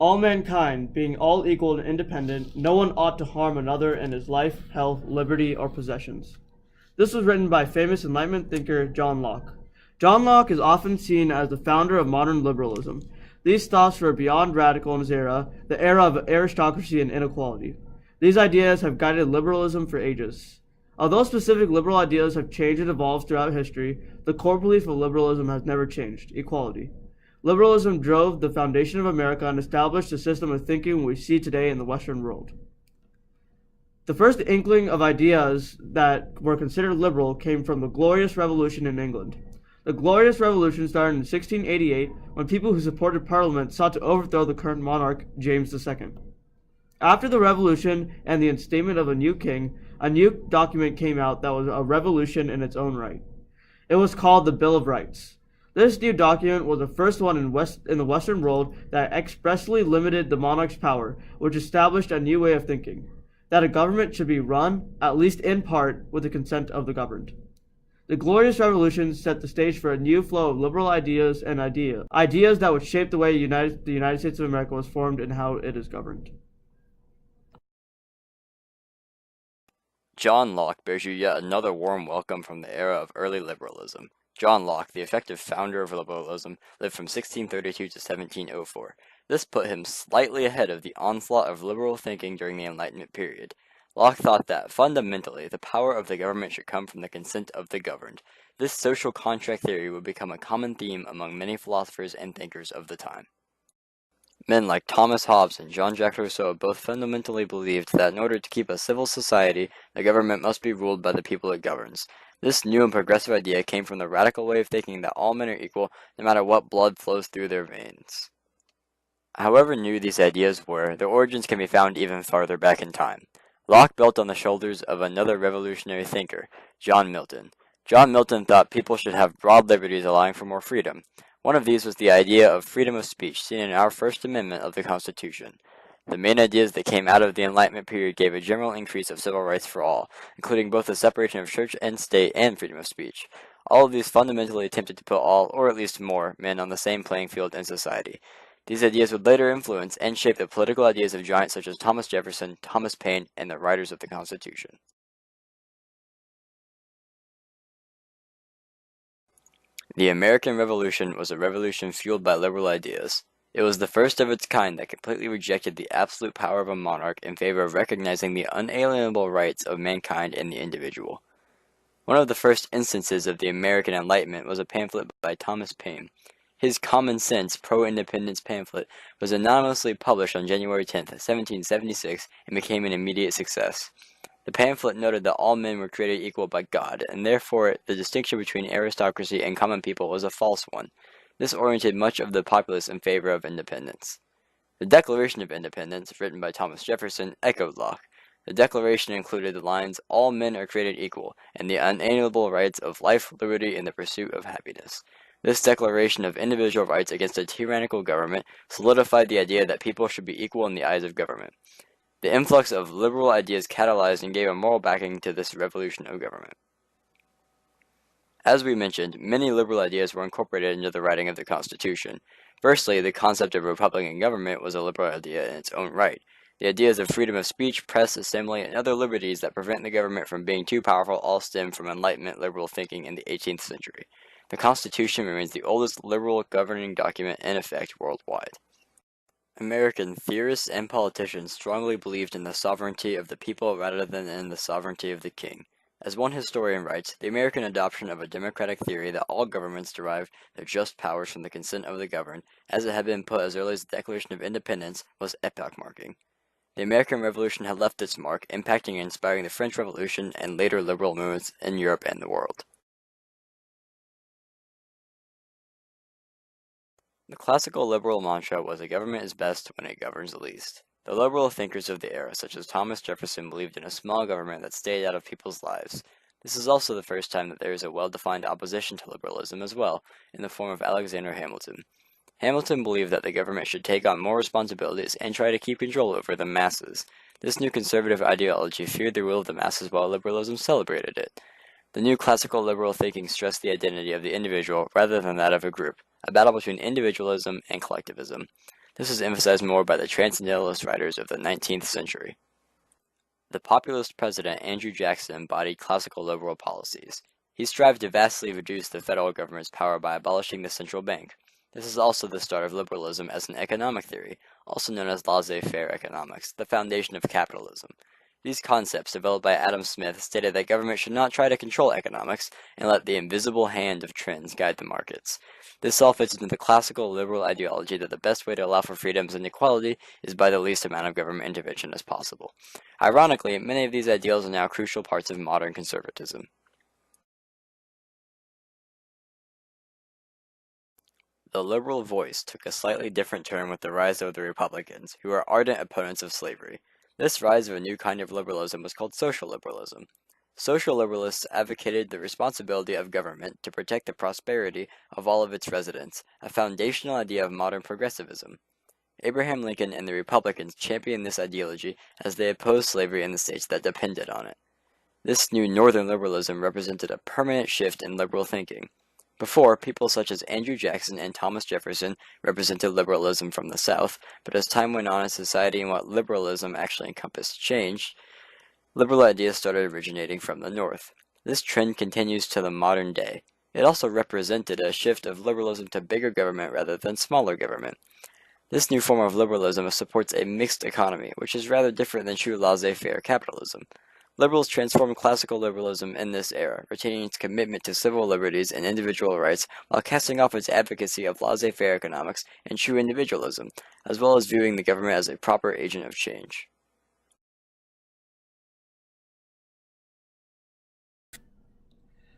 All mankind being all equal and independent, no one ought to harm another in his life, health, liberty, or possessions. This was written by famous Enlightenment thinker John Locke. John Locke is often seen as the founder of modern liberalism. These thoughts were beyond radical in his era, the era of aristocracy and inequality. These ideas have guided liberalism for ages. Although specific liberal ideas have changed and evolved throughout history, the core belief of liberalism has never changed: equality. Liberalism drove the foundation of America and established the system of thinking we see today in the Western world. The first inkling of ideas that were considered liberal came from the Glorious Revolution in England. The Glorious Revolution started in 1688 when people who supported Parliament sought to overthrow the current monarch, James II. After the revolution and the instatement of a new king, a new document came out that was a revolution in its own right. It was called the Bill of Rights. This new document was the first one in the Western world that expressly limited the monarch's power, which established a new way of thinking: that a government should be run, at least in part, with the consent of the governed. The Glorious Revolution set the stage for a new flow of liberal ideas that would shape the way the United States of America was formed and how it is governed. John Locke bears you yet another warm welcome from the era of early liberalism. John Locke, the effective founder of liberalism, lived from 1632 to 1704. This put him slightly ahead of the onslaught of liberal thinking during the Enlightenment period. Locke thought that, fundamentally, the power of the government should come from the consent of the governed. This social contract theory would become a common theme among many philosophers and thinkers of the time. Men like Thomas Hobbes and Jean-Jacques Rousseau both fundamentally believed that in order to keep a civil society, the government must be ruled by the people it governs. This new and progressive idea came from the radical way of thinking that all men are equal no matter what blood flows through their veins. However new these ideas were, their origins can be found even farther back in time. Locke built on the shoulders of another revolutionary thinker, John Milton. John Milton thought people should have broad liberties allowing for more freedom. One of these was the idea of freedom of speech, seen in our First Amendment of the Constitution. The main ideas that came out of the Enlightenment period gave a general increase of civil rights for all, including both the separation of church and state and freedom of speech. All of these fundamentally attempted to put all, or at least more, men on the same playing field in society. These ideas would later influence and shape the political ideas of giants such as Thomas Jefferson, Thomas Paine, and the writers of the Constitution. The American Revolution was a revolution fueled by liberal ideas. It was the first of its kind that completely rejected the absolute power of a monarch in favor of recognizing the unalienable rights of mankind and the individual. One of the first instances of the American Enlightenment was a pamphlet by Thomas Paine. His Common Sense pro-independence pamphlet was anonymously published on January 10, 1776, and became an immediate success. The pamphlet noted that all men were created equal by God, and therefore the distinction between aristocracy and common people was a false one. This oriented much of the populace in favor of independence. The Declaration of Independence, written by Thomas Jefferson, echoed Locke. The Declaration included the lines, "All men are created equal, and the unalienable rights of life, liberty, and the pursuit of happiness." This declaration of individual rights against a tyrannical government solidified the idea that people should be equal in the eyes of government. The influx of liberal ideas catalyzed and gave a moral backing to this revolution of government. As we mentioned, many liberal ideas were incorporated into the writing of the Constitution. Firstly, the concept of Republican government was a liberal idea in its own right. The ideas of freedom of speech, press, assembly, and other liberties that prevent the government from being too powerful all stem from Enlightenment liberal thinking in the 18th century. The Constitution remains the oldest liberal governing document in effect worldwide. American theorists and politicians strongly believed in the sovereignty of the people rather than in the sovereignty of the king. As one historian writes, the American adoption of a democratic theory that all governments derive their just powers from the consent of the governed, as it had been put as early as the Declaration of Independence, was epoch-marking. The American Revolution had left its mark, impacting and inspiring the French Revolution and later liberal movements in Europe and the world. The classical liberal mantra was a government is best when it governs least. The liberal thinkers of the era, such as Thomas Jefferson, believed in a small government that stayed out of people's lives. This is also the first time that there is a well-defined opposition to liberalism as well, in the form of Alexander Hamilton. Hamilton believed that the government should take on more responsibilities and try to keep control over the masses. This new conservative ideology feared the rule of the masses while liberalism celebrated it. The new classical liberal thinking stressed the identity of the individual rather than that of a group, a battle between individualism and collectivism. This was emphasized more by the transcendentalist writers of the 19th century. The populist president Andrew Jackson embodied classical liberal policies. He strived to vastly reduce the federal government's power by abolishing the central bank. This is also the start of liberalism as an economic theory, also known as laissez-faire economics, the foundation of capitalism. These concepts, developed by Adam Smith, stated that government should not try to control economics and let the invisible hand of trends guide the markets. This all fits into the classical liberal ideology that the best way to allow for freedoms and equality is by the least amount of government intervention as possible. Ironically, many of these ideals are now crucial parts of modern conservatism. The liberal voice took a slightly different turn with the rise of the Republicans, who are ardent opponents of slavery. This rise of a new kind of liberalism was called social liberalism. Social liberalists advocated the responsibility of government to protect the prosperity of all of its residents, a foundational idea of modern progressivism. Abraham Lincoln and the Republicans championed this ideology as they opposed slavery in the states that depended on it. This new Northern liberalism represented a permanent shift in liberal thinking. Before, people such as Andrew Jackson and Thomas Jefferson represented liberalism from the South, but as time went on in society and what liberalism actually encompassed changed, liberal ideas started originating from the North. This trend continues to the modern day. It also represented a shift of liberalism to bigger government rather than smaller government. This new form of liberalism supports a mixed economy, which is rather different than true laissez-faire capitalism. Liberals transformed classical liberalism in this era, retaining its commitment to civil liberties and individual rights while casting off its advocacy of laissez-faire economics and true individualism, as well as viewing the government as a proper agent of change.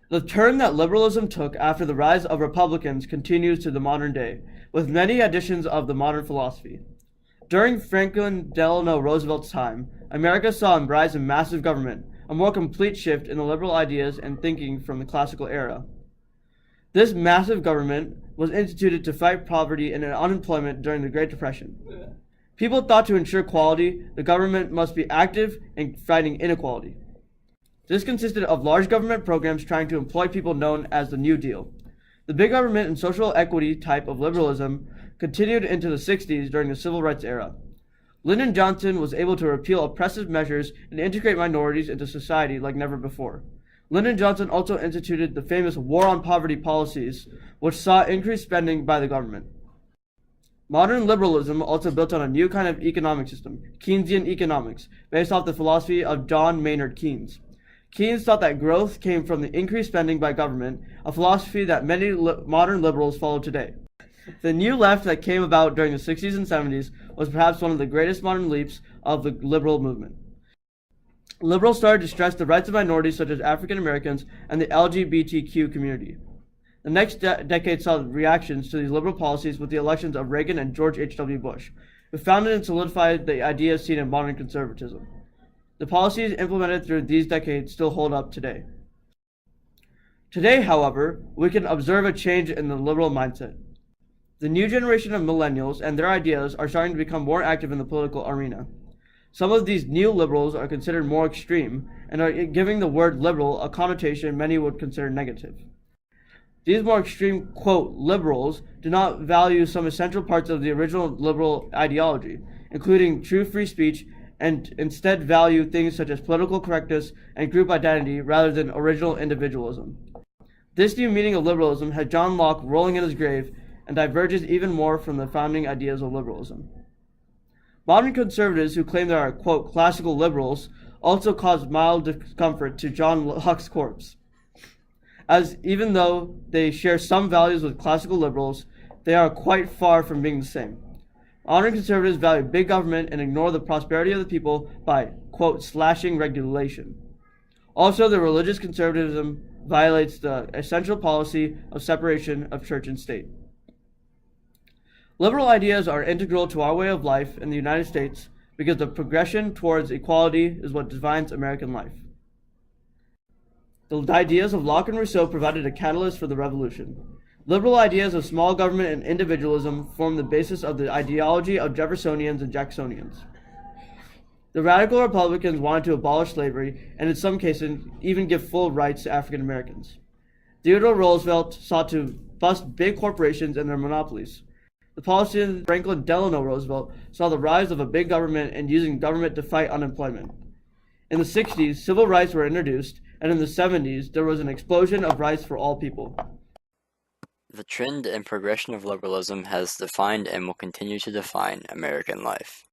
The turn that liberalism took after the rise of Republicans continues to the modern day, with many additions of the modern philosophy. During Franklin Delano Roosevelt's time, America saw a rise in massive government, a more complete shift in the liberal ideas and thinking from the classical era. This massive government was instituted to fight poverty and unemployment during the Great Depression. People thought to ensure quality, the government must be active in fighting inequality. This consisted of large government programs trying to employ people known as the New Deal. The big government and social equity type of liberalism continued into the 60s during the Civil Rights era. Lyndon Johnson was able to repeal oppressive measures and integrate minorities into society like never before. Lyndon Johnson also instituted the famous War on Poverty policies, which saw increased spending by the government. Modern liberalism also built on a new kind of economic system, Keynesian economics, based off the philosophy of John Maynard Keynes. Keynes thought that growth came from the increased spending by government, a philosophy that many modern liberals follow today. The new left that came about during the 60s and 70s was perhaps one of the greatest modern leaps of the liberal movement. Liberals started to stress the rights of minorities such as African Americans and the LGBTQ community. The next decade saw reactions to these liberal policies with the elections of Reagan and George H.W. Bush, who founded and solidified the ideas seen in modern conservatism. The policies implemented through these decades still hold up today. Today, however, we can observe a change in the liberal mindset. The new generation of millennials and their ideas are starting to become more active in the political arena. Some of these new liberals are considered more extreme and are giving the word liberal a connotation many would consider negative. These more extreme, quote, liberals do not value some essential parts of the original liberal ideology, including true free speech, and instead value things such as political correctness and group identity rather than original individualism. This new meaning of liberalism had John Locke rolling in his grave and diverges even more from the founding ideas of liberalism. Modern conservatives who claim they are, quote, classical liberals also cause mild discomfort to John Locke's corpse, as even though they share some values with classical liberals, they are quite far from being the same. Modern conservatives value big government and ignore the prosperity of the people by, quote, slashing regulation. Also, the religious conservatism violates the essential policy of separation of church and state. Liberal ideas are integral to our way of life in the United States because the progression towards equality is what defines American life. The ideas of Locke and Rousseau provided a catalyst for the revolution. Liberal ideas of small government and individualism form the basis of the ideology of Jeffersonians and Jacksonians. The radical Republicans wanted to abolish slavery and in some cases even give full rights to African Americans. Theodore Roosevelt sought to bust big corporations and their monopolies. The policies of Franklin Delano Roosevelt saw the rise of a big government and using government to fight unemployment. In the 60s, civil rights were introduced, and in the 70s, there was an explosion of rights for all people. The trend and progression of liberalism has defined and will continue to define American life.